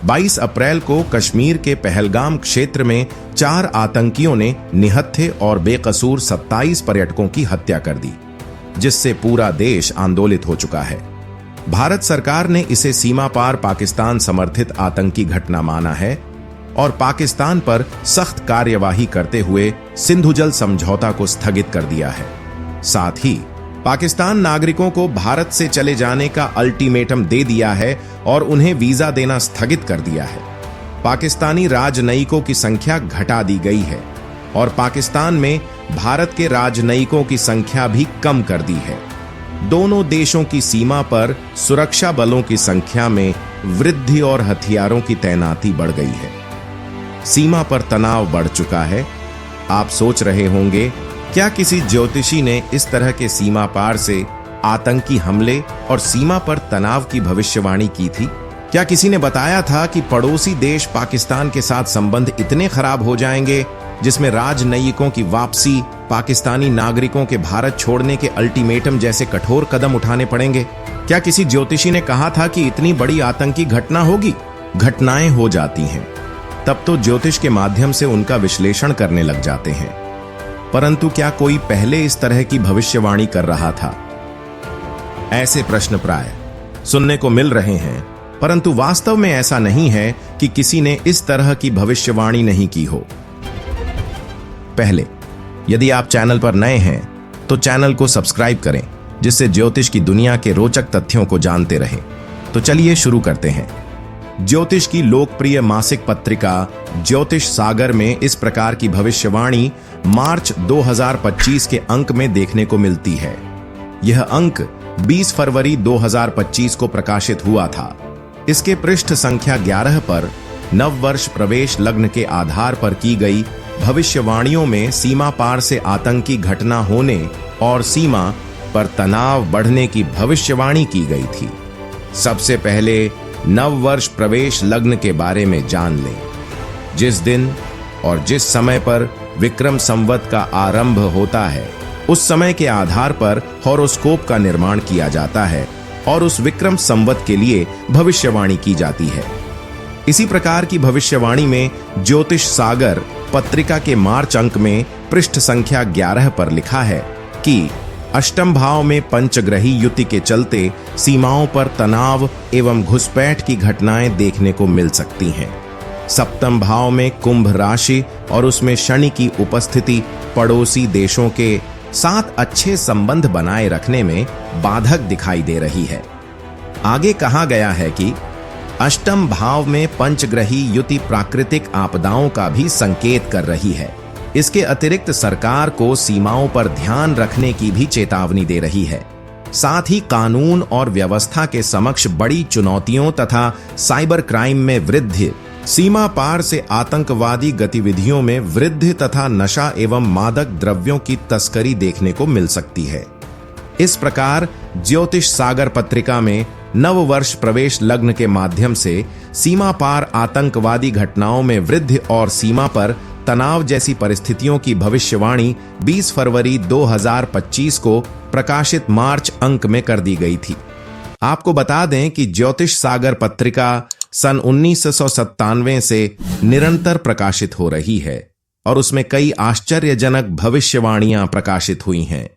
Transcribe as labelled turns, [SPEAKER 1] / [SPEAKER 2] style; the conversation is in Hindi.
[SPEAKER 1] 22 अप्रैल को कश्मीर के पहलगाम क्षेत्र में 4 आतंकियों ने निहत्थे और बेकसूर 27 पर्यटकों की हत्या कर दी, जिससे पूरा देश आंदोलित हो चुका है। भारत सरकार ने इसे सीमा पार पाकिस्तान समर्थित आतंकी घटना माना है और पाकिस्तान पर सख्त कार्यवाही करते हुए सिंधु जल समझौता को स्थगित कर दिया है। साथ ही पाकिस्तान नागरिकों को भारत से चले जाने का अल्टीमेटम दे दिया है और उन्हें वीजा देना स्थगित कर दिया है। पाकिस्तानी राजनयिकों की संख्या घटा दी गई है और पाकिस्तान में भारत के राजनयिकों की संख्या भी कम कर दी है। दोनों देशों की सीमा पर सुरक्षा बलों की संख्या में वृद्धि और हथियारों की तैनाती बढ़ गई है। सीमा पर तनाव बढ़ चुका है। आप सोच रहे होंगे, क्या किसी ज्योतिषी ने इस तरह के सीमा पार से आतंकी हमले और सीमा पर तनाव की भविष्यवाणी की थी? क्या किसी ने बताया था कि पड़ोसी देश पाकिस्तान के साथ संबंध इतने खराब हो जाएंगे जिसमें राजनयिकों की वापसी, पाकिस्तानी नागरिकों के भारत छोड़ने के अल्टीमेटम जैसे कठोर कदम उठाने पड़ेंगे? क्या किसी ज्योतिषी ने कहा था कि इतनी बड़ी आतंकी घटना होगी? घटनाएं हो जाती हैं, तब तो ज्योतिष के माध्यम से उनका विश्लेषण करने लग जाते हैं। परंतु क्या कोई पहले इस तरह की भविष्यवाणी कर रहा था? ऐसे प्रश्न प्राय सुनने को मिल रहे हैं, परंतु वास्तव में ऐसा नहीं है कि किसी ने इस तरह की भविष्यवाणी नहीं की हो। पहले, यदि आप चैनल पर नए हैं तो चैनल को सब्सक्राइब करें, जिससे ज्योतिष की दुनिया के रोचक तथ्यों को जानते रहें। तो चलिए शुरू करते हैं। ज्योतिष की लोकप्रिय मासिक पत्रिका ज्योतिष सागर में इस प्रकार की भविष्यवाणी मार्च 2025 के अंक में देखने को मिलती है। यह अंक 20 फरवरी 2025 को प्रकाशित हुआ था। इसके पृष्ठ संख्या 11 पर नववर्ष प्रवेश लग्न के आधार पर की गई भविष्यवाणियों में सीमा पार से आतंकी घटना होने और सीमा पर तनाव बढ़ने की भविष्यवाणी की गई थी। सबसे पहले नववर्ष प्रवेश लग्न के बारे में जान लें। जिस दिन और जिस समय पर विक्रम संवत का आरंभ होता है, उस समय के आधार पर हॉरोस्कोप का निर्माण किया जाता है और उस विक्रम संवत के लिए भविष्यवाणी की जाती है। इसी प्रकार की भविष्यवाणी में ज्योतिष सागर पत्रिका के मार्च अंक में पृष्ठ संख्या 11 पर लिखा है कि अष्टम भाव में पंचग्रही युति के चलते सीमाओं पर तनाव एवं घुसपैठ की घटनाएं देखने को मिल सकती हैं। सप्तम भाव में कुंभ राशि और उसमें शनि की उपस्थिति पड़ोसी देशों के साथ अच्छे संबंध बनाए रखने में बाधक दिखाई दे रही है। आगे कहा गया है कि अष्टम भाव में पंचग्रही युति प्राकृतिक आपदाओं का भी संकेत कर रही है। इसके अतिरिक्त सरकार को सीमाओं पर ध्यान रखने की भी चेतावनी दे रही है। साथ ही कानून और व्यवस्था के समक्ष बड़ी चुनौतियों तथा साइबर क्राइम में वृद्धि, सीमा पार से आतंकवादी गतिविधियों में वृद्धि तथा नशा एवं मादक द्रव्यों की तस्करी देखने को मिल सकती है। इस प्रकार ज्योतिष सागर पत्रिका में नववर्ष प्रवेश लग्न के माध्यम से सीमा पार आतंकवादी घटनाओं में वृद्धि और सीमा पर तनाव जैसी परिस्थितियों की भविष्यवाणी 20 फरवरी 2025 को प्रकाशित मार्च अंक में कर दी गई थी। आपको बता दें कि ज्योतिष सागर पत्रिका सन 1997 से निरंतर प्रकाशित हो रही है और उसमें कई आश्चर्यजनक भविष्यवाणियां प्रकाशित हुई हैं।